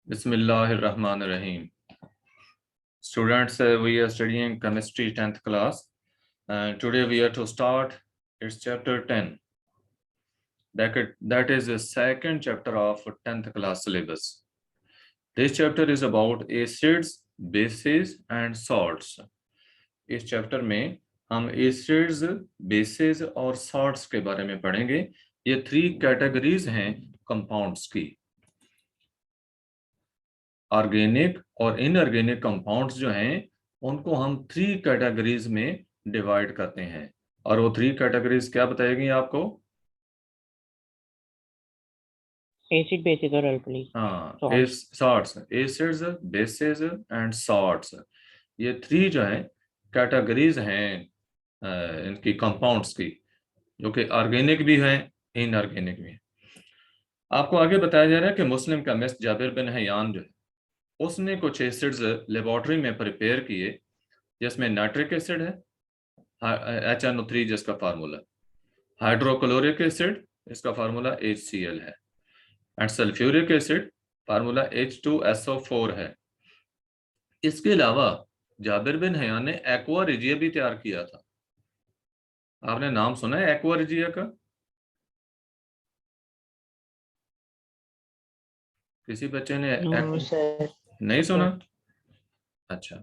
Bismillahirrahmanirrahim. Students, we are studying chemistry 10th class, and today we are to start its chapter 10. That is the second chapter of 10th class syllabus. This chapter is about acids, bases and salts. इस chapter में हम acids, bases और salts के बारे में पढ़ेंगे। ये 3 categories हैं कंपाउंड्स की। ऑर्गेनिक और इनऑर्गेनिक कंपाउंड्स जो हैं उनको हम 3 कैटेगरीज में डिवाइड करते हैं, और वो 3 कैटेगरीज क्या बताएगी आपको? एसिड, बेसिस और अल्कली। हाँ, salts, acids, bases and salts. ये 3 जो है कैटेगरीज हैं इनकी कंपाउंड्स की, जो कि ऑर्गेनिक भी हैं, इनऑर्गेनिक भी हैं। आपको आगे बताया जा रहा है कि मुस्लिम केमिस्ट जाबिर बिन हयान जो है उसने कुछ एसिड्स लेबोरेटरी में प्रिपेयर किए, जिसमें नाइट्रिक एसिड है, HNO3 जिसका फार्मूला, हाइड्रोक्लोरिक एसिड इसका फार्मूला HCl है, and sulphuric acid formula H2SO4 है। इसके अलावा जाबिर बिन हयान ने एक्वा रिजिया भी तैयार किया था। आपने नाम सुना है एक्वा रिजिया का? किसी बच्चे ने नहीं सुना? अच्छा,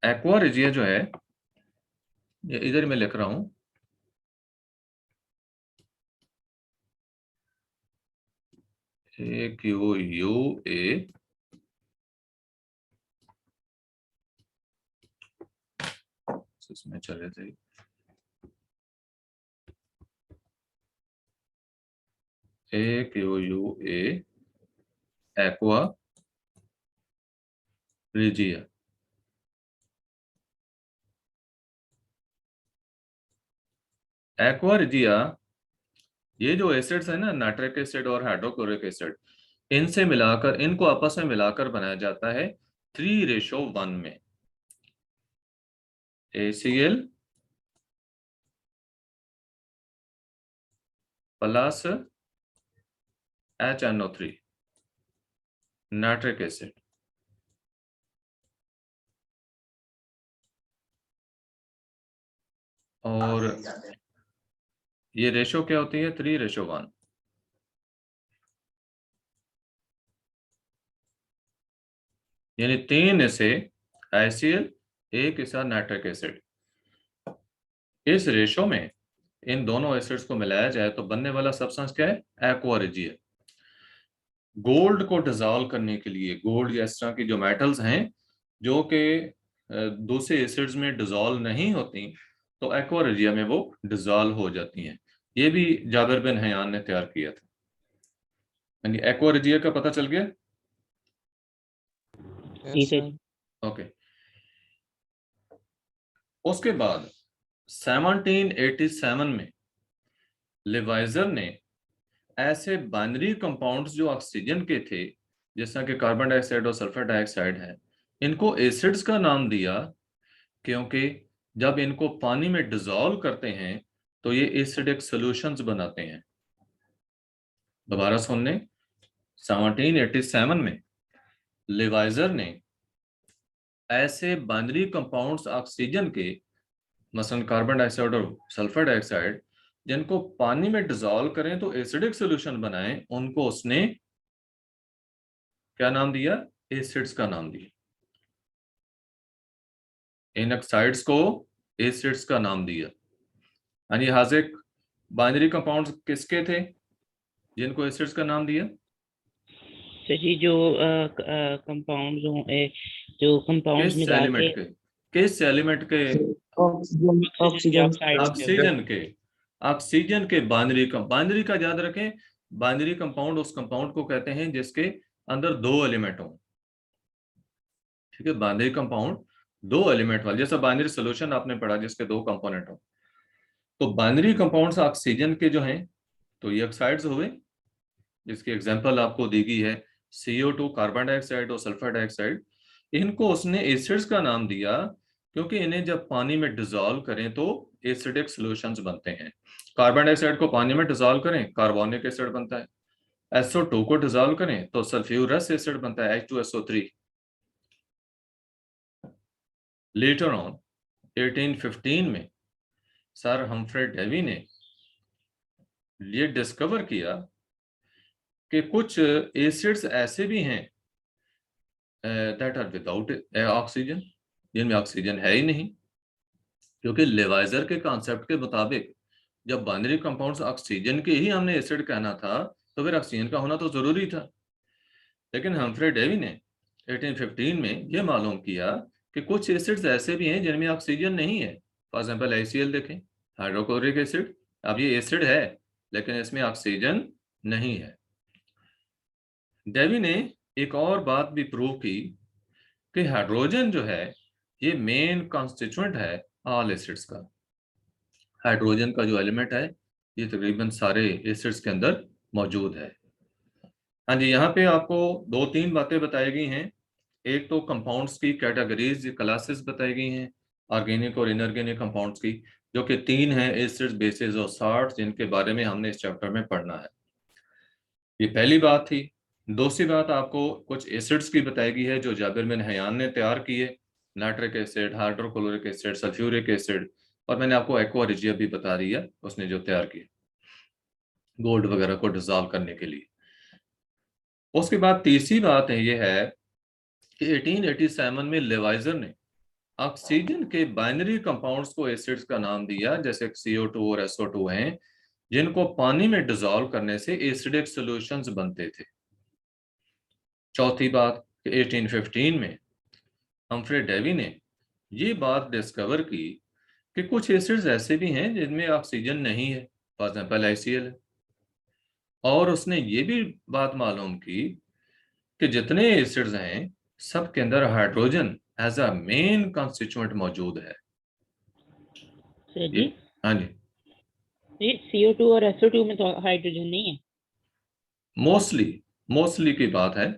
एक्वा रिजिया जो है ये इधर मैं लिख रहा हूं, AQUA इसमें चले थे, AQUA aqua regia. Aqua regia ये जो एसिड्स है ना, नाइट्रिक एसिड और हाइड्रोक्लोरिक एसिड, इनसे मिलाकर, इनको आपस में मिलाकर बनाया जाता है 3:1 में। ACl plus HNO3 nitric acid. और ये रेशो क्या होती है? 3:1। यानी 3 हिस्से HCl, 1 हिस्सा नाइट्रिक एसिड। इस रेशो में इन दोनों एसिड्स को मिलाया जाए तो बनने वाला सब्सटेंस क्या है? Aqua regia. गोल्ड को डिसॉल्व करने के लिए, गोल्ड या इस तरह की जो मेटल्स हैं जो कि दूसरे एसिड्स में डिसॉल्व नहीं होती, तो एक्वा रिजिया में वो डिसॉल्व हो जाती हैं। ये भी जाबिर बिन हयान ने तैयार किया था। यानी एक्वा रिजिया का पता चल गया? ओके। उसके बाद 1787 में लेवाइजर ने ऐसे बाइनरी कंपाउंड्स जो ऑक्सीजन के थे, जैसा कि कार्बन डाइऑक्साइड और सल्फर डाइऑक्साइड है, इनको एसिड्स का नाम दिया, क्योंकि जब इनको पानी में डिसॉल्व करते हैं तो ये एसिडिक सॉल्यूशंस बनाते हैं। दोबारा सुनने, 1787 में लेवाइजर ने ऐसे बाइनरी कंपाउंड्स ऑक्सीजन के, मसलन कार्बन डाइऑक्साइड और सल्फर डाइऑक्साइड, जिनको पानी में डिसॉल्व करें तो एसिडिक सॉल्यूशन बनाएं, उनको उसने क्या नाम दिया? एसिड्स का नाम दिया। इन ऑक्साइड्स को एसिड्स का नाम दिया। यानी हाजिक बाइनरी कंपाउंड्स किसके थे जिनको एसिड्स का नाम दिया? सही, जो कंपाउंड्स जो कंपाउंड्स मिला के, किस एलिमेंट के? ऑक्सीजन के बाइनरी का याद रखें। बाइनरी कंपाउंड उस कंपाउंड को कहते हैं जिसके अंदर 2 एलिमेंट हो। ठीक है, बाइनरी कंपाउंड 2 एलिमेंट वाले, जैसा बाइनरी सॉल्यूशन आपने पढ़ा जिसके 2 कंपोनेंट हो। तो बाइनरी कंपाउंड्स ऑक्सीजन के जो हैं तो ये ऑक्साइड्स हुए, जिसकी एग्जांपल आपको दी गई है CO2, कार्बन डाइऑक्साइड और सल्फर डाइऑक्साइड। इनको उसने एसिड्स का नाम दिया क्योंकि इन्हें जब पानी में डिसॉल्व करें तो एसिडिक सॉल्यूशंस बनते हैं। कार्बन डाइऑक्साइड को पानी में डिसॉल्व करें, कार्बोनिक एसिड बनता है। SO2 को डिजोल्व करें तो सल्फ्यूरस एसिड बनता है H2SO3। लेटर ऑन 1815 में सर हम्फ्रे डेवी ने ये डिस्कवर किया कि कुछ एसिड्स ऐसे भी हैं दैट आर विदाउट ऑक्सीजन, जिनमें ऑक्सीजन है ही नहीं, क्योंकि लेवाइजर के कॉन्सेप्ट के मुताबिक जब बाइनरी कंपाउंड्स ऑक्सीजन के ही हमने एसिड कहना था तो फिर ऑक्सीजन का होना तो जरूरी था। लेकिन हम्फ्रे डेवी ने 1815 में यह मालूम किया कि कुछ एसिड्स ऐसे भी हैं जिनमें ऑक्सीजन नहीं है। फॉर एग्जांपल HCl देखें, हाइड्रोक्लोरिक एसिड। अब ये एसिड है लेकिन इसमें ऑक्सीजन नहीं है। डेवी ने एक और बात भी प्रूव की कि हाइड्रोजन जो है ये मेन कॉन्स्टिट्यूएंट है ऑल एसिड्स का। हाइड्रोजन का जो एलिमेंट है ये तकरीबन सारे एसिड्स के अंदर मौजूद है। हाँ जी, यहाँ पे आपको दो तीन बातें बताई गई हैं। एक तो कंपाउंड्स की कैटेगरीज, क्लासेस बताई गई हैं, ऑर्गेनिक और इनऑर्गेनिक कंपाउंड्स की, जो कि तीन हैं, एसिड्स, बेसिस और साल्ट्स, जिनके बारे में हमने इस चैप्टर में पढ़ना है। ये पहली बात थी। दूसरी बात आपको कुछ एसिड्स की बताई गई है जो जाबिर बिन हयान ने तैयार किए, nitric acid, hydrochloric acid, sulphuric acid, और मैंने आपको एक्वा रिजिया भी बता दी है, उसने जो तैयार किए गोल्ड वगैरह को डिजॉल्व करने के लिए। उसके बाद तीसरी बात है ये है कि 1887 में लेवाइजर ने ऑक्सीजन के बाइनरी कंपाउंड्स को एसिड्स का नाम दिया, जैसे CO2 और SO2 हैं, जिनको पानी में डिजोल्व करने से एसिडिक सॉल्यूशंस बनते थे। चौथी बात कि 1815 में हम्फ्रे डेवी ने ये बात डिस्कवर की कि कुछ एसिड्स ऐसे भी हैं जिनमें ऑक्सीजन नहीं है, फॉर एग्जाम्पल HCl। और उसने ये भी बात मालूम की कि जितने एसिड्स हैं सब के अंदर hydrogen as a main constituent मौजूद है। सर ये, जी, हाँ जी, ये CO2 और SO2 में तो हाइड्रोजन नहीं है। मोस्टली मोस्टली की बात है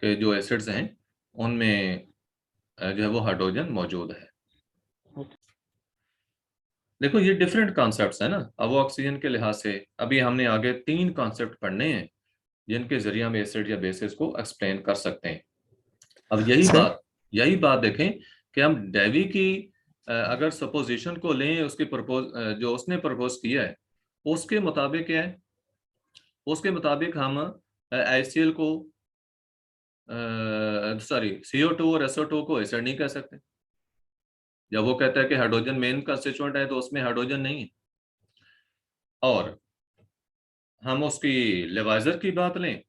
कि जो एसिड्स हैं उनमें जो है वो हाइड्रोजन मौजूद है। देखो ये डिफरेंट कॉन्सेप्ट्स है ना। अब वो ऑक्सीजन के लिहाज से अभी हमने आगे तीन कॉन्सेप्ट पढ़ने हैं जिनके जरिए हम एसिड या बेसिस को एक्सप्लेन कर सकते हैं। अब सर यही बात देखें कि हम डेवी की अगर सपोजिशन को लें, उसकी प्रपोज जो उसने प्रपोज किया है उसके मुताबिक क्या है, उसके मुताबिक हम HCl को सॉरी CO2 और SO2 को एसिड नहीं कह सकते। जब वो कहता है कि हाइड्रोजन मेन कंस्टिट्यूएंट है तो उसमें हाइड्रोजन नहीं है। और हम उसकी लेवाइजर की बात लें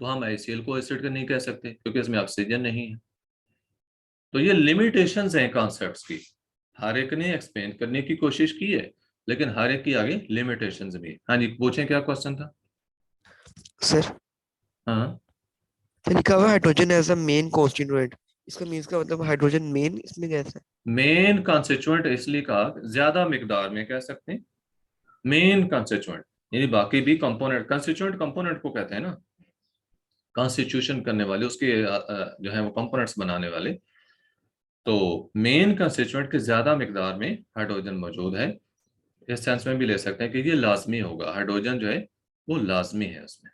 तो हम HCl को एसिड नहीं कह सकते क्योंकि इसमें ऑक्सीजन नहीं है। तो ये लिमिटेशंस हैं कॉन्सेप्ट्स की। हर एक ने एक्सप्लेन करने की कोशिश की है लेकिन हर एक की आगे लिमिटेशंस भी है। हाँ जी, पूछें क्या क्वेश्चन था। सर हाँ, तो लिखा हुआ hydrogen as a main constituent, इसका मींस का मतलब हाइड्रोजन मेन इसमें कैसा है? मेन कॉन्स्टिट्यूएंट इसलिए कहा, ज्यादा मिकदार में कह सकते हैं मेन कॉन्स्टिट्यूएंट, यानी बाकी भी कंपोनेंट, कंस्टिट्यूएंट कंपोनेंट को कहते हैं ना, कॉन्स्टिट्यूशन करने वाले, उसके जो है वो कंपोनेंट्स बनाने वाले। तो मेन कंस्टिट्यूएंट के ज्यादा मिकदार में हाइड्रोजन मौजूद है। इस सेंस में भी ले सकते हैं कि ये लाजमी होगा, हाइड्रोजन जो है वो लाजमी है उसमें।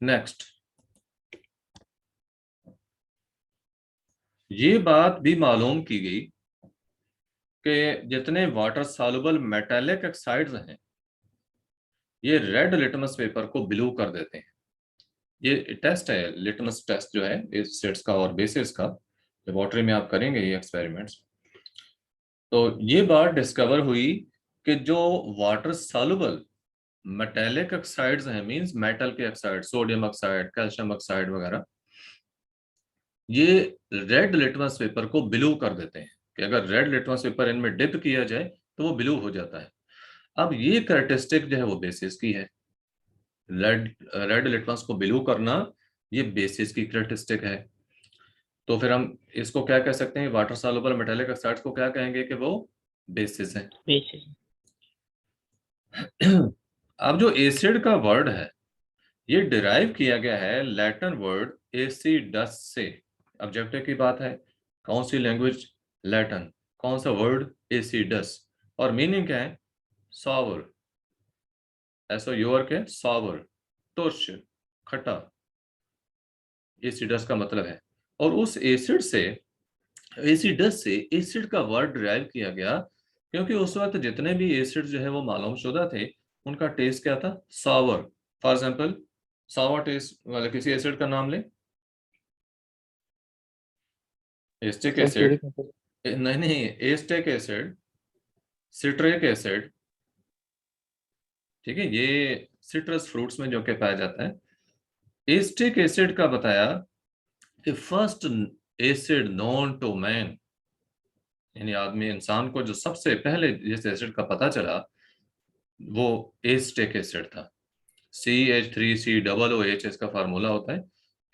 नेक्स्ट, ये बात भी मालूम की गई कि जितने वाटर सॉल्युबल मेटालिक ऑक्साइड्स हैं ये रेड लिटमस पेपर को ब्लू कर देते हैं। ये टेस्ट है, लिटमस टेस्ट जो है एसिड्स का और बेसिस का, लेबोरेटरी में आप करेंगे ये एक्सपेरिमेंट्स। तो ये बात डिस्कवर हुई कि जो वाटर सॉल्युबल मेटालिक ऑक्साइड्स हैं, मींस मेटल के oxide, sodium oxide, calcium oxide वगैरह, ये रेड लिटमस पेपर को ब्लू कर देते हैं कि अगर रेड लिटमस पेपर इनमें डिप किया जाए तो वो ब्लू हो जाता है। अब ये कैरेक्टरिस्टिक जो है वो बेसिस की है। रेड रेड लिटमस को ब्लू करना ये बेसिस की कैरेक्टरिस्टिक है। तो फिर हम इसको क्या कह सकते हैं, वाटर सॉल्युबल मेटालिक ऑक्साइड्स को क्या कहेंगे कि वो बेसिस है। बेसिस। अब जो एसिड का वर्ड है ये डिराइव किया गया है लैटिन वर्ड एसिडस से। ऑब्जेक्टिव की बात है, कौन सी लैंग्वेज, लैटिन, कौन सा वर्ड, एसिडस, और मीनिंग क्या है, सॉवर, ऐसा योर के सॉवर, तुर्श, खट्टा, एसिडस का मतलब है। और उस एसिड से, एसिडस से एसिड का वर्ड डिराइव किया गया क्योंकि उस वक्त जितने भी एसिड जो है वो मालूम शुदा थे, उनका टेस्ट क्या था? Sour. For example, sour taste वाले किसी एसिड का नाम ले। एस्टिक एसिड, नहीं नहीं, एस्टिक एसिड, सिट्रिक एसिड, ठीक है, ये सिट्रस फ्रूट्स में जो कि पाया जाता है। एस्टिक एसिड का बताया कि first acid known to man, यानी आदमी इंसान को जो सबसे पहले जिस एसिड का पता चला वो एस्टिक एसिड था। CH3COOH इसका फार्मूला होता है,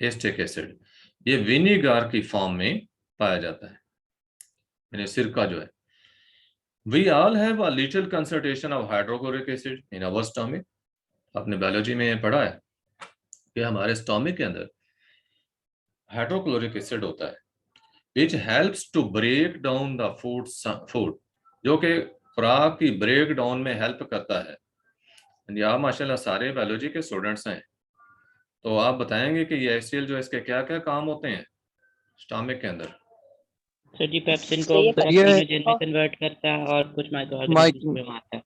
एस्टिक एसिड। ये विनीगार की फॉर्म में पाया जाता है, यानी सिरका जो है। We all have a little concentration of hydrochloric acid in our stomach. आपने बायोलॉजी में ये पढ़ा है कि हमारे स्टमक के अंदर हाइड्रोक्लोरिक एसिड होता है, which helps to break down the food, जो कि खुराक की ब्रेक डाउन में हेल्प करता है। यानी आप माशाल्लाह सारे बायोलॉजी के स्टूडेंट्स हैं, तो आप बताएंगे कि ये HCl जो है इसके क्या क्या काम होते हैं स्टमक के अंदर? सर जी पेप्सिन को ये पेप्सिनोजेन में कन्वर्ट करता है और कुछ माइक्रो ऑर्गेनिज्म में मारता है।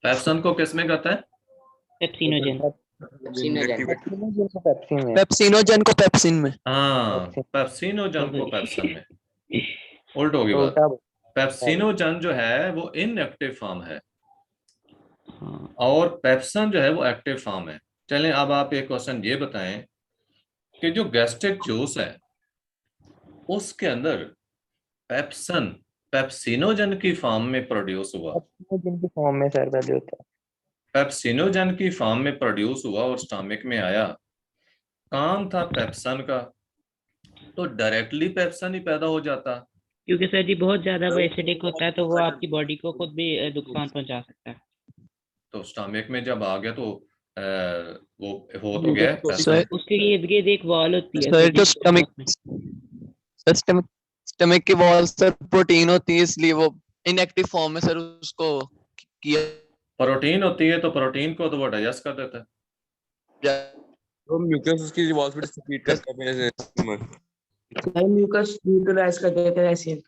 पेप्सन को किस में करता है? पेप्सिनोजेन। पेप्सिनोजन को पेप्सिन में। हाँ, पेप्सिनोजन को पेप्सन में। उल्ट होगी बात। पेप्सिनोजन जो है वो इनएक्टिव फॉर्म है हाँ और पेप्सन जो है वो एक्टिव फॉर्म है। चलें, अब आप एक क्वेश्चन ये बताएं कि जो गैस्ट्रिक जूस है उसके अंदर पेप्सन पेप्सिनोजन की फॉर्म में प्रोड्यूस हुआ, जिनकी फॉर्म में सर पहले होता है। पेप्सिनोजन की फॉर्म में प्रोड्यूस हुआ और स्टमक में आया। काम था पेप्सन का, तो डायरेक्टली पेप्सन ही पैदा हो जाता। क्योंकि सर जी बहुत ज्यादा वो एसिडिक होता है तो वो आपकी बॉडी को खुद भी नुकसान पहुंचा सकता है। तो स्टमक में जब आ गया तो वो हो तो गया पेप्सन। सर उसके इर्द गिर्द एक वॉल होती है सर सर जो जी, स्टमक स्टमक की वॉल सर प्रोटीन होती है, इसलिए वो इनएक्टिव फॉर्म में सर उसको किया प्रोटीन होती है तो प्रोटीन को तो वो डाइजेस्ट कर देता है। जाए। तो म्यूकस उसकी वॉल पे डिस्ट्रीब्यूट करता है अपने स्टमक। म्यूकस न्यूट्रलाइज कर देता है एसिड।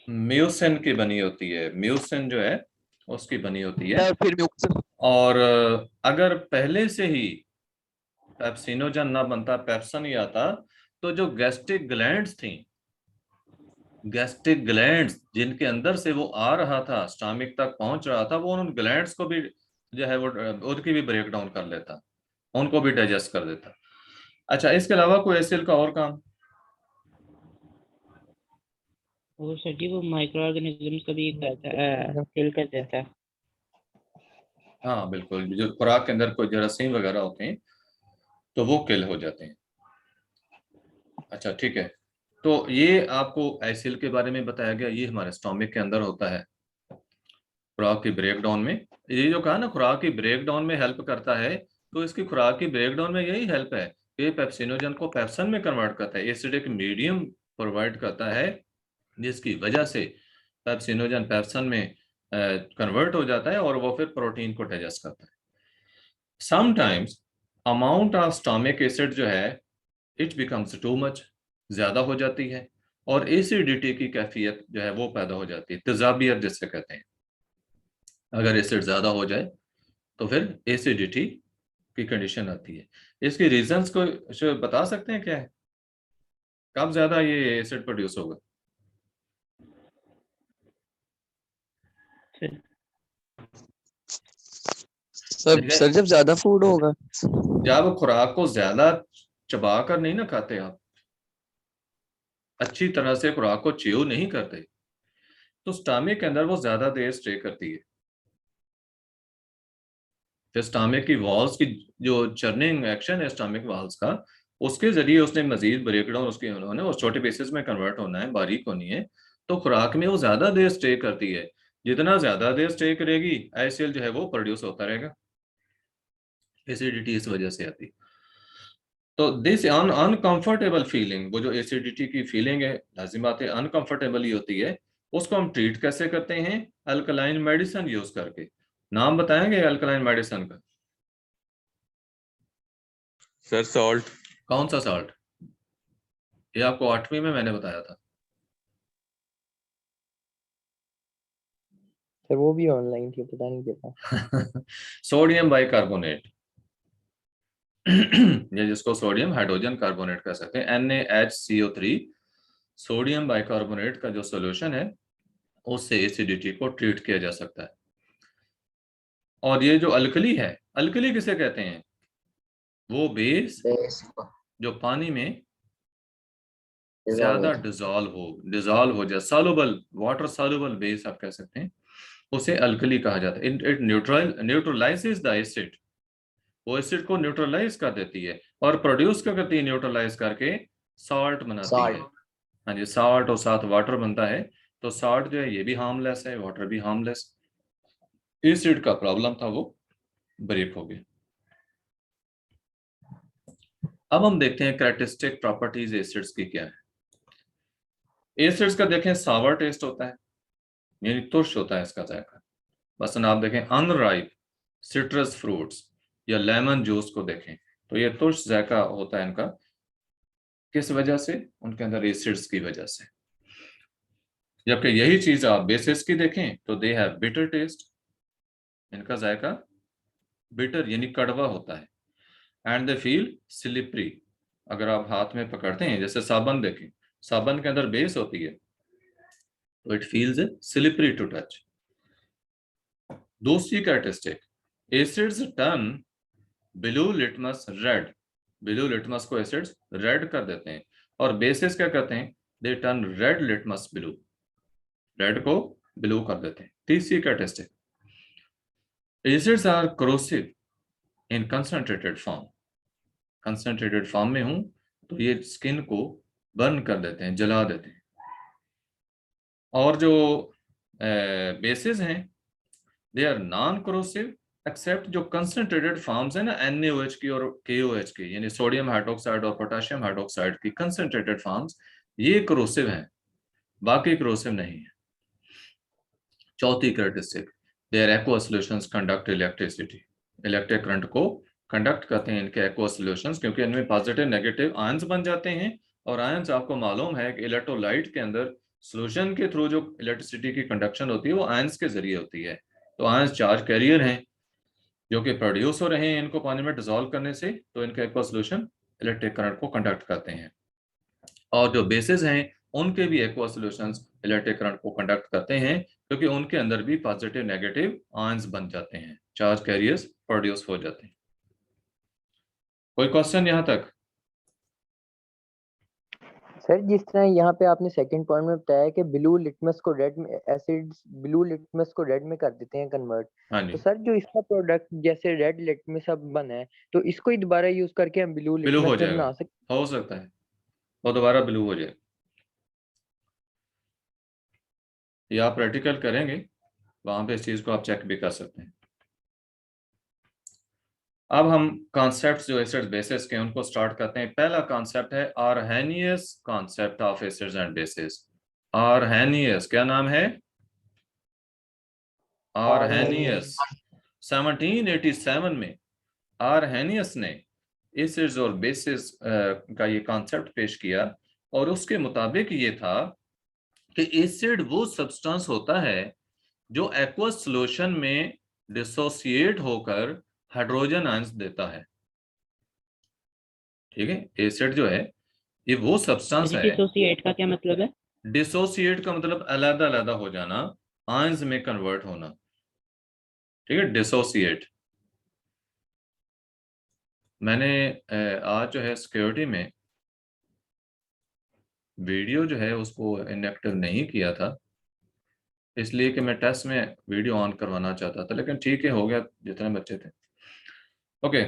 म्यूसिन की बनी होती है, म्यूसिन जो है उसकी बनी होती है। सर फिर म्यूकस और अगर पहले से ही पेप्सिनोजन ना बनता, पेप्सन ही आता, तो जो गैस्ट्रिक ग्लैंड्स थी, गैस्ट्रिक ग्लैंड्स जिनके अंदर से वो आ रहा था स्टमक तक पहुंच रहा था, वो उन ग्लैंड्स को भी जो है वो उनकी भी ब्रेक डाउन कर लेता, उनको भी डाइजेस्ट कर देता। अच्छा, इसके अलावा कोई एसिड का और काम? और सर जी वो माइक्रो ऑर्गेनिज्म को भी करता है, किल कर देता है। हाँ बिल्कुल, जो खुराक के अंदर कोई जरासीम वगैरह होते हैं तो वो किल हो जाते हैं। अच्छा ठीक है, तो ये आपको एसिल के बारे में बताया गया, ये हमारे स्टोमिक के अंदर होता है खुराक की ब्रेक डाउन में। ये जो कहा ना खुराक की ब्रेक डाउन में हेल्प करता है, तो इसकी खुराक की ब्रेक डाउन में यही हेल्प है, ये पेप्सिनोजन को पेप्सन में कन्वर्ट करता है, एसिडिक मीडियम प्रोवाइड करता है, जिसकी वजह से पेप्सिनोजन पेप्सन में कन्वर्ट हो जाता है और वो फिर प्रोटीन को डाइजेस्ट करता है। Sometimes amount of stomach acid जो है इट बिकम्स टू मच, ज्यादा हो जाती है और एसिडिटी की कैफियत जो है वो पैदा हो जाती है, तेजाबियत जिससे कहते हैं। अगर एसिड ज्यादा हो जाए तो फिर एसिडिटी की कंडीशन आती है। इसके रीजंस को बता सकते हैं क्या है, कब ज्यादा ये एसिड प्रोड्यूस होगा? सर जब ज्यादा फूड होगा, जब खुराक को ज्यादा चबा कर नहीं ना खाते आप, अच्छी तरह से खुराक को च्यू नहीं करते, तो स्टमक के अंदर वो ज्यादा देर स्टे करती है। फिर स्टमक की वॉल्स की जो चर्निंग एक्शन है स्टमक वॉल्स का, उसके जरिए उसने मजीद ब्रेक डाउन उसके उन्होंने और छोटे पीसेस में कन्वर्ट होना है, बारीक होनी है, तो खुराक में वो ज्यादा देर स्टे करती है। जितना ज्यादा देर स्टे करेगी HCl जो है वो प्रोड्यूस होता रहेगा, एसिडिटी इस वजह से आती। तो दिस अनकंफर्टेबल फीलिंग, वो जो एसिडिटी की फीलिंग है लाजिम बात है अनकंफर्टेबल ही होती है, उसको हम ट्रीट कैसे करते हैं? अल्कलाइन मेडिसिन यूज करके। नाम बताएंगे अल्कलाइन मेडिसिन का? Sir salt. कौन सा सॉल्ट? ये आपको 8वीं में मैंने बताया था। सर वो भी ऑनलाइन थी, पता नहीं क्या। सोडियम बाइकार्बोनेट ये जिसको सोडियम हाइड्रोजन कार्बोनेट कह सकते हैं, NaHCO3। सोडियम बाइकार्बोनेट का जो सोल्यूशन है उससे एसिडिटी को ट्रीट किया जा सकता है। और ये जो अल्कली है, अल्कली किसे कहते हैं? वो बेस जो पानी में ज्यादा डिजॉल्व हो जाए, सॉल्युबल, वाटर सॉल्युबल बेस आप कह सकते हैं, उसे अल्कली कहा जाता है। इट न्यूट्रलाइजेस द एसिड, वो एसिड को न्यूट्रलाइज कर देती है और प्रोड्यूस क्या करती है? न्यूट्रलाइज करके सॉल्ट बनाती है। हाँ जी, सॉल्ट और साथ वाटर बनता है। तो सॉल्ट जो है ये भी हार्मलेस है, वाटर भी हार्मलेस। एसिड का प्रॉब्लम था वो ब्रेक हो गया। अब हम देखते हैं कैरेक्टरिस्टिक प्रॉपर्टीज एसिड्स की क्या है। एसिड्स का देखें, सावर टेस्ट होता है, यानी तुर्श होता है इसका जायका। मसलन आप देखें अनराइप सिट्रस फ्रूट्स या लेमन जूस को देखें तो ये तुर्श जायका होता है इनका। किस वजह से? उनके अंदर एसिड्स की वजह से। जबकि यही चीज आप बेसिस की देखें तो दे हैव बिटर टेस्ट, इनका जायका बिटर यानी कड़वा होता है। एंड दे फील स्लिपरी, अगर आप हाथ में पकड़ते हैं, जैसे साबन देखें, साबन के अंदर बेस होती है तो it feels slippery to touch. दूसरी characteristic, acids turn blue litmus red, blue litmus को एसिड्स रेड कर देते हैं। और बेसिस क्या करते हैं? They turn red litmus blue, red को ब्लू कर देते हैं। तीसरी characteristic, acids are corrosive in concentrated form, concentrated form में हूं तो ये स्किन को बर्न कर देते हैं, जला देते हैं। और जो बेसिस हैं they are non corrosive except जो कंसंट्रेटेड फॉर्म्स है ना NaOH की और KOH की, यानी सोडियम हाइड्रोक्साइड और पोटेशियम हाइड्रोक्साइड की कंसंट्रेटेड फॉर्म्स, ये क्रोसिव हैं, बाकी क्रोसिव नहीं है। चौथी characteristic, their aqua solutions conduct electricity, electric current को कंडक्ट करते हैं इनके एक्वा सॉल्यूशंस, क्योंकि इनमें पॉजिटिव नेगेटिव आयंस बन जाते हैं। और आयंस आपको मालूम है कि इलेक्ट्रोलाइट के अंदर सॉल्यूशन के थ्रू जो इलेक्ट्रिसिटी की कंडक्शन होती है वो आयंस के जरिए होती है। तो आयंस चार्ज कैरियर हैं जो कि प्रोड्यूस हो रहे हैं इनको पानी में डिसॉल्व करने से, तो इनका एक्वा सॉल्यूशन इलेक्ट्रिक करंट को कंडक्ट करते हैं। और जो बेसिस हैं उनके भी एक्वा सॉल्यूशंस इलेक्ट्रिक करंट को कंडक्ट करते हैं, क्योंकि उनके अंदर भी पॉजिटिव नेगेटिव आयंस बन जाते हैं, चार्ज कैरियर्स प्रोड्यूस हो जाते हैं। कोई क्वेश्चन यहाँ तक? सर जिस तरह यहाँ पे आपने सेकंड पॉइंट में बताया कि ब्लू लिटमस को रेड में, एसिड्स ब्लू लिटमस को रेड में कर देते हैं कन्वर्ट, हाँ तो जी, सर जो इसका प्रोडक्ट जैसे रेड लिटमस अब बना है तो इसको ही दोबारा यूज करके हम ब्लू ब्लू हो लिटमस में जाएगा, बना सकते हो सकता है वो दोबारा ब्लू हो जाए। ये आप प्रैक्टिकल करेंगे, वहां पे इस चीज को आप चेक भी कर सकते हैं। अब हम कॉन्सेप्ट्स जो एसिड्स बेसिस के उनको स्टार्ट करते हैं। पहला कॉन्सेप्ट है Arrhenius concept of acids and bases. Arrhenius, क्या नाम है? आर्हेनियस। 1787 में आर्हेनियस ने एसिड्स और बेसिस का ये कॉन्सेप्ट पेश किया, और उसके मुताबिक ये था कि एसिड वो सब्सटेंस होता है जो एक्वस सॉल्यूशन में डिसोसिएट होकर हाइड्रोजन आयंस देता है। ठीक है, एसिड जो है ये वो सब्सटेंस है। डिसोसिएट का क्या मतलब है? डिसोसिएट का मतलब अलग अलग हो जाना, आयंस में कन्वर्ट होना। ठीक है, डिसोसिएट। मैंने आज जो है सिक्योरिटी में वीडियो जो है उसको इनएक्टिव नहीं किया था, इसलिए कि मैं टेस्ट में वीडियो ऑन करवाना चाहता था, लेकिन ठीक है, हो गया जितने बच्चे थे। ओके,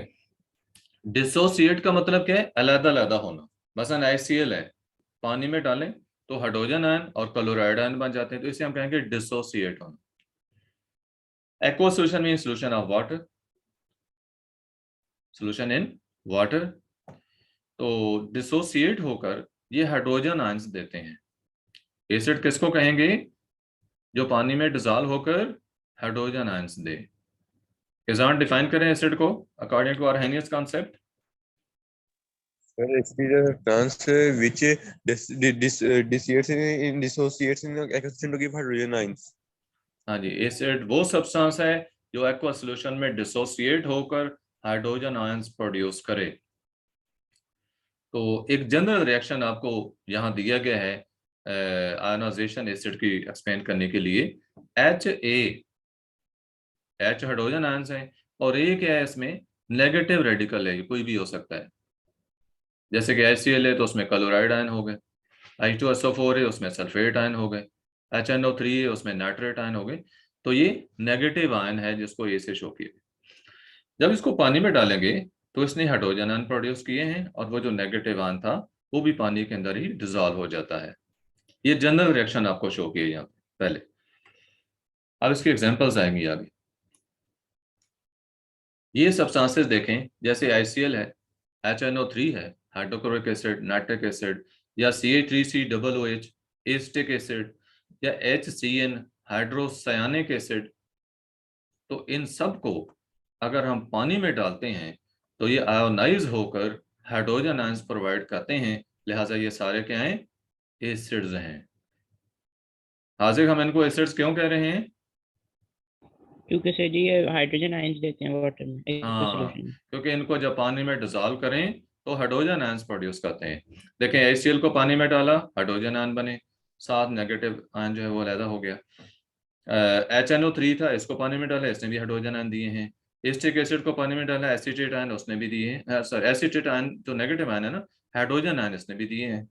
डिसोसिएट का मतलब क्या है? अलग अलग होना। मसलन HCl है, पानी में डालें तो हाइड्रोजन आयन और क्लोराइड आयन बन जाते हैं, तो इसे हम कहेंगे डिसोसिएट होना। Aqua solution mean solution of water, solution in water. तो डिसोसिएट होकर ये हाइड्रोजन आयंस देते हैं। एसिड किसको कहेंगे? जो पानी में डिसॉल्व होकर हाइड्रोजन आयंस दे। इजान डिफाइन करें एसिड को according to Arrhenius concept. Sir, it is a plants which dissociates in oxygen to give hydrogen ions. हाँ जी, एसिड वो सब्सटेंस है जो एक्वा सॉल्यूशन में डिसोसिएट होकर हाइड्रोजन आयंस प्रोड्यूस करे। तो एक जनरल रिएक्शन आपको यहाँ दिया गया है आयनाइजेशन एसिड की एक्सप्लेन करने के लिए। H हाइड्रोजन आयंस है और A क्या है, इसमें नेगेटिव रेडिकल है, कोई भी हो सकता है। जैसे कि HCl है तो उसमें क्लोराइड आयन हो गए, H2SO4 है उसमें सल्फेट आयन हो गए, HNO3 है उसमें नाइट्रेट आयन हो गए। तो ये नेगेटिव आयन है जिसको A से शो किया। जब इसको पानी में डालेंगे तो इसने हाइड्रोजन आयन प्रोड्यूस किए हैं और वो जो नेगेटिव आयन था वो भी पानी के अंदर ही डिसॉल्व हो जाता है। ये जनरल रिएक्शन आपको शो किए यहाँ पे पहले। अब इसकी एग्जांपल्स आएंगी आगे। ये सब्सटेंसेस देखें, जैसे ICl है, HNO3 है, हाइड्रोक्लोरिक एसिड, नाइट्रिक एसिड, या CH3COOH एसिटिक एसिड, या HCN हाइड्रोसायनिक एसिड। तो इन सब को अगर हम पानी में डालते हैं तो ये आयोनाइज होकर हाइड्रोजन आयंस प्रोवाइड करते हैं, लिहाजा ये सारे क्या हैं, एसिड्स हैं। हाजिर हम इनको एसिड्स क्यों कह रहे हैं? क्योंकि सर जी ये हाइड्रोजन आयंस देते हैं वाटर में, एक हाँ, सॉल्यूशन में। क्योंकि इनको जब पानी में डिसॉल्व करें तो हाइड्रोजन आयंस प्रोड्यूस करते हैं। देखें HCl को पानी में डाला, हाइड्रोजन आयन बने, साथ नेगेटिव आयन जो है वो अलग हो गया। HNO3 था, इसको पानी में डाला, इसने भी हाइड्रोजन आयन दिए हैं। एसिटिक एसिड को पानी में डाला, एसिटेट आयन उसने भी दिए हैं। सॉरी, एसिटेट आयन जो नेगेटिव आयन है ना, हाइड्रोजन आयन इसने भी दिए हैं।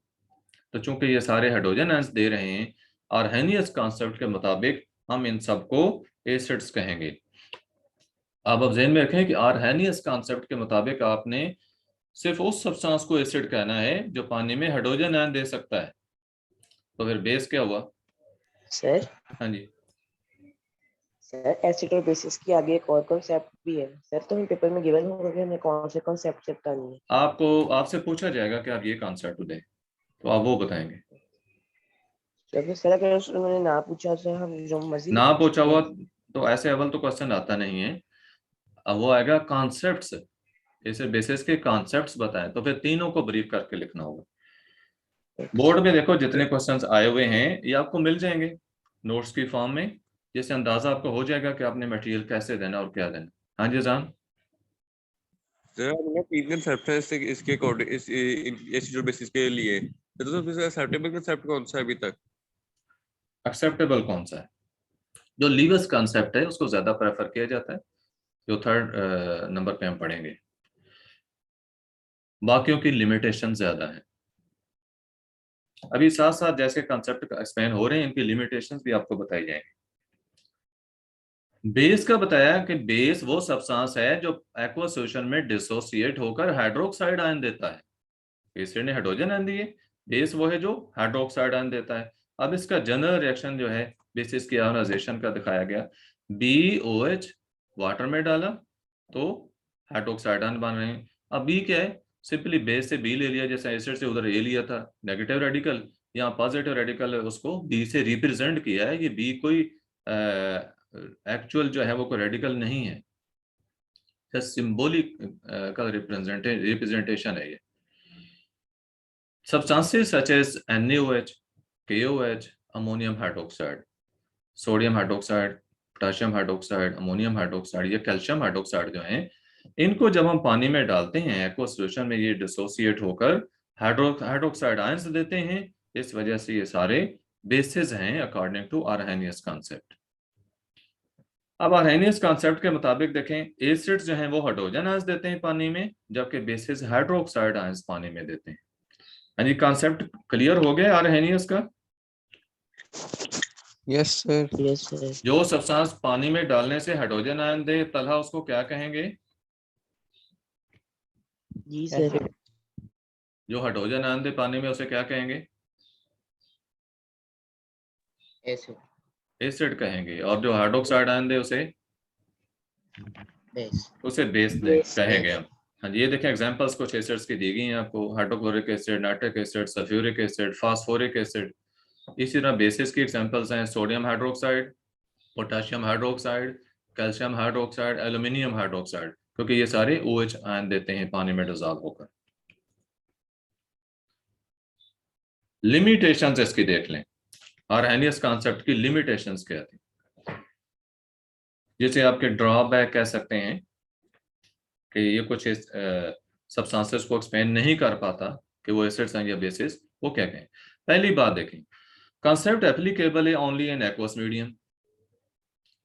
तो चूंकि ये सारे हाइड्रोजन आयंस दे रहे हैं, आर्हेनियस कॉन्सेप्ट के मुताबिक हम इन सबको एसिड्स कहेंगे। अब ज़हन में रखें कि आर्हेनियस कॉन्सेप्ट के मुताबिक आपने सिर्फ उस सब्सटेंस को एसिड कहना है जो पानी में हाइड्रोजन आयन दे सकता है। तो फिर बेस क्या हुआ? सर हाँ जी, सर एसिड और बेसिस की आगे एक और कॉन्सेप्ट भी है सर, तो हम पेपर में गिवन होगा कि हमें कौन से कॉन्सेप्ट चेक करनी है। आपसे पूछा जाएगा कि आप ये कॉन्सेप्ट दें तो आप वो बताएंगे। जब सर अगर उन्होंने ना पूछा तो हम जो मर्जी ना पूछा हुआ तो ऐसे अव्वल तो क्वेश्चन आता नहीं है। अब वो आएगा कॉन्सेप्ट्स, जैसे बेसिस के कॉन्सेप्ट्स बताएं, तो फिर तीनों को ब्रीफ करके लिखना होगा। बोर्ड में देखो जितने क्वेश्चंस आए हुए हैं ये आपको मिल जाएंगे नोट्स की फॉर्म में, जिससे अंदाजा आपको हो जाएगा कि आपने मटेरियल कैसे देना और क्या देना। हाँ जी जान। सर हमने तीन कंसेप्ट है इसके अकॉर्डिंग इस एसिड और बेसिस के लिए, तो सबसे एक्सेप्टेबल कंसेप्ट कौन सा है अभी तक? एक्सेप्टेबल कौन सा है? जो लीवस कॉन्सेप्ट है उसको ज्यादा प्रेफर किया जाता है, जो थर्ड नंबर पे हम पढ़ेंगे। बाकियों की लिमिटेशन ज्यादा है। अभी साथ साथ जैसे कॉन्सेप्ट एक्सप्लेन हो रहे हैं इनकी लिमिटेशंस भी आपको बताई जाएंगी। बेस का बताया कि बेस वो सब्सटेंस है जो एक्वा सॉल्यूशन में डिसोसिएट होकर हाइड्रोक्साइड आयन देता है। एसिड ने हाइड्रोजन आयन दिए, बेस वो है जो हाइड्रोक्साइड आयन देता है। अब इसका जनरल रिएक्शन जो है बेसिस की आयोनाइजेशन का दिखाया गया, BOH वाटर में डाला तो हाइड्रोक्साइड आयन बन रहे हैं। अब B क्या है, सिंपली बेस से B ले लिया, जैसे एसिड से उधर A लिया था नेगेटिव रेडिकल, यहाँ पॉजिटिव रेडिकल है उसको B से रिप्रेजेंट किया है। ये B कोई एक्चुअल जो है वो कोई रेडिकल नहीं है, सिंबॉलिक का रिप्रेजेंटेशन है ये। Substances such as NaOH, KOH, ammonium hydroxide, sodium hydroxide, potassium hydroxide, ammonium hydroxide या कैल्शियम हाइड्रोक्साइड जो हैं, इनको जब हम पानी में डालते हैं एक्वा सॉल्यूशन में, ये डिसोसिएट होकर हाइड्रोक्साइड आयंस देते हैं। इस वजह से ये सारे बेसिस हैं अकॉर्डिंग टू आर्हेनियस कॉन्सेप्ट। अब आर्हेनियस कॉन्सेप्ट के मुताबिक देखें, एसिड्स जो हैं वो हाइड्रोजन आयंस देते हैं पानी में, जबकि बेसिस हाइड्रोक्साइड आयंस पानी में देते हैं। यानी कॉन्सेप्ट क्लियर हो गया आर्हेनियस का? Yes sir. Yes sir. जो सब्सटेंस पानी में डालने से हाइड्रोजन आयन दे तलहा, उसको क्या कहेंगे? जी सर। जो हाइड्रोजन आयन दे पानी में उसे क्या कहेंगे? एसिड। एसिड कहेंगे। और जो हाइड्रोक्साइड आयन दे उसे बेस। उसे बेस कहेंगे हम। हाँ जी, ये देखें एग्जांपल्स कुछ एसिड्स की दी गई हैं आपको, hydrochloric acid, nitric acid, sulphuric acid, phosphoric acid. इसी तरह बेसिस की एग्जांपल्स हैं sodium hydroxide, potassium hydroxide, calcium hydroxide, aluminium hydroxide, क्योंकि ये सारे OH आयन देते हैं पानी में डिसॉल्व होकर। लिमिटेशंस इसकी देख लें, आर्हेनियस कॉन्सेप्ट की लिमिटेशंस क्या थी। जिसे आपके ड्रॉबैक कह सकते हैं कि ये कुछ सब्सटेंसेस को एक्सप्लेन नहीं कर पाता कि वो एसिड्स हैं या बेसिस, वो क्या कहें। पहली बात देखें, concept applicable only in aqueous medium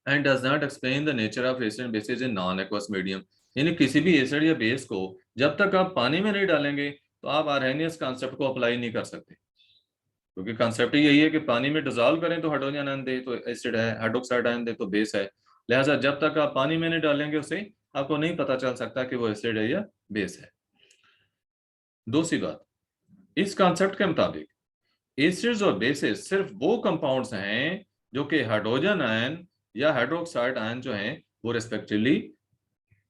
and does not explain the nature of acid and bases in non-aqueous medium। यानी किसी भी एसिड या बेस को जब तक आप पानी में नहीं डालेंगे तो आप आर्हेनियस कॉन्सेप्ट को अप्लाई नहीं कर सकते, क्योंकि कॉन्सेप्ट यही है कि पानी में डिसॉल्व करें तो हाइड्रोजन आयन दे तो एसिड है, हाइड्रोक्साइड आयन दे तो बेस है। लिहाजा जब तक आप पानी में नहीं डालेंगे उसे, आपको नहीं पता चल सकता कि वो एसिड है या बेस है। दूसरी बात, इस कॉन्सेप्ट के मुताबिक एसिड्स और बेसिस सिर्फ वो कंपाउंड्स हैं जो कि हाइड्रोजन आयन या हाइड्रोक्साइड आयन जो हैं वो रेस्पेक्टिवली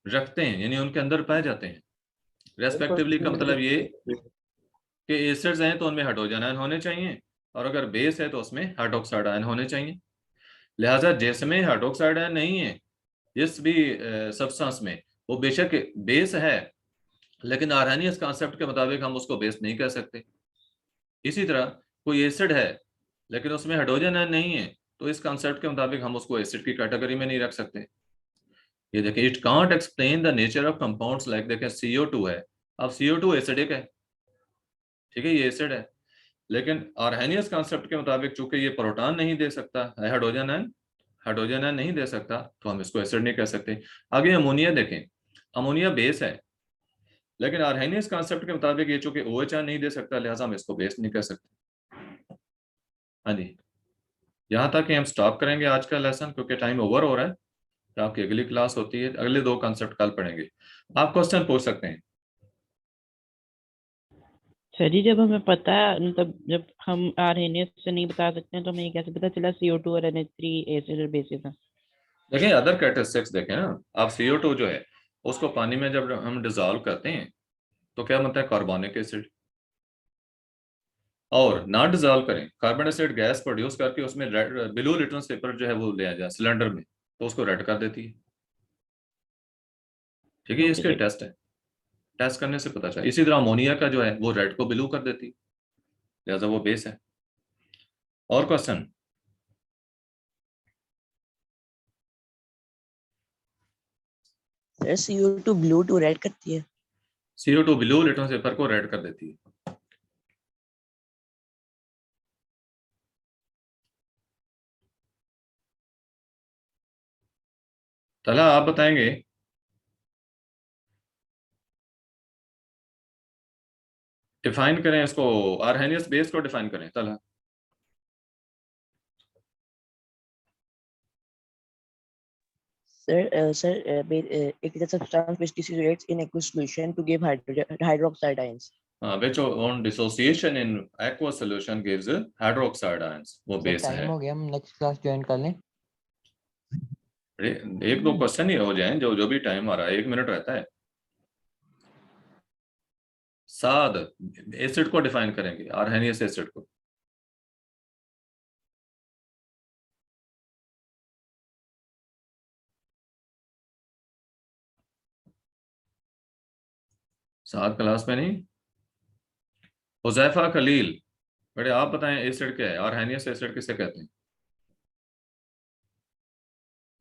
रखते हैं, यानी उनके अंदर पाए जाते हैं। रेस्पेक्टिवली का मतलब ये कि एसिड्स हैं तो उनमें हाइड्रोजन आयन होने चाहिए, और अगर बेस है तो उसमें हाइड्रोक्साइड आयन होने चाहिए। लिहाजा जिसमें हाइड्रोक्साइड आयन नहीं है, जिस भी सब्सटेंस में, वो बेशक बेस है, लेकिन आर्हेनियस कॉन्सेप्ट के मुताबिक हम उसको बेस नहीं कह सकते। इसी तरह कोई एसिड है लेकिन उसमें हाइड्रोजन आयन नहीं है, तो इस कॉन्सेप्ट के मुताबिक हम उसको एसिड की कैटेगरी में नहीं रख सकते। ये देखें, it can't explain the nature of compounds like, देखें CO2 है, अब CO2 एसिडिक है, ठीक है, ये एसिड है, लेकिन आर्हेनियस कॉन्सेप्ट के मुताबिक चूंकि ये प्रोटॉन नहीं दे सकता है, हाइड्रोजन आयन नहीं दे सकता, तो हम इसको एसिड नहीं कह सकते। आगे अमोनिया देखें, अमोनिया बेस है, लेकिन आर्हेनियस कॉन्सेप्ट के मुताबिक ये चूंकि OH नहीं दे सकता, लिहाजा हम इसको बेस नहीं कह सकते। हाँ जी, यहाँ तक कि हम स्टॉप करेंगे आज का लेसन, क्योंकि टाइम ओवर हो रहा है। तो आपकी अगली क्लास होती है, अगले 2 कॉन्सेप्ट कल पढ़ेंगे। आप क्वेश्चन पूछ सकते हैं। सर जी, जब हमें पता है, मतलब जब हम आर्हेनियस से नहीं बता सकते हैं तो हमें ये कैसे पता चला CO2 और NH3 एसिड और बेसिस है? देखें अदर कैरेक्टरिस्टिक्स देखें ना, आप CO2 जो है उसको पानी में जब हम डिजॉल्व करते हैं तो क्या बनता है, कार्बोनिक एसिड। और ना डिजॉल्व करें, कार्बन डाइऑक्साइड गैस प्रोड्यूस करके उसमें ब्लू लिटमस पेपर जो है वो ले आ जाए सिलेंडर में, तो उसको रेड कर देती है। ठीक है, ये इसके टेस्ट है, टेस्ट करने से पता चला। इसी तरह अमोनिया का जो है वो रेड को ब्लू कर देती है, लिहाजा वो बेस है। और question? Sir CO2 blue to red करती है। CO2 ब्लू लिटमस पेपर को रेड कर देती है। तला आप बताएंगे, डिफाइन करें इसको, आर्हेनियस बेस को डिफाइन करें। तला Sir, it is a substance which dissipates in aqueous solution to give hydroxide ions. which on dissociation in aqueous solution gives hydroxide ions, वो सर बेस टाइम है। हो गया, हम नेक्स्ट क्लास ज्वाइन कर लें। एक 2 क्वेश्चन ही हो जाएं, जो भी टाइम आ रहा है, 1 मिनट रहता है। साद एसिड को डिफाइन करेंगे, आर्हेनियस एसिड को। साद क्लास में नहीं। हुजैफा खलील, बेटे आप बताएं एसिड क्या है, आर्हेनियस एसिड किसे कहते हैं?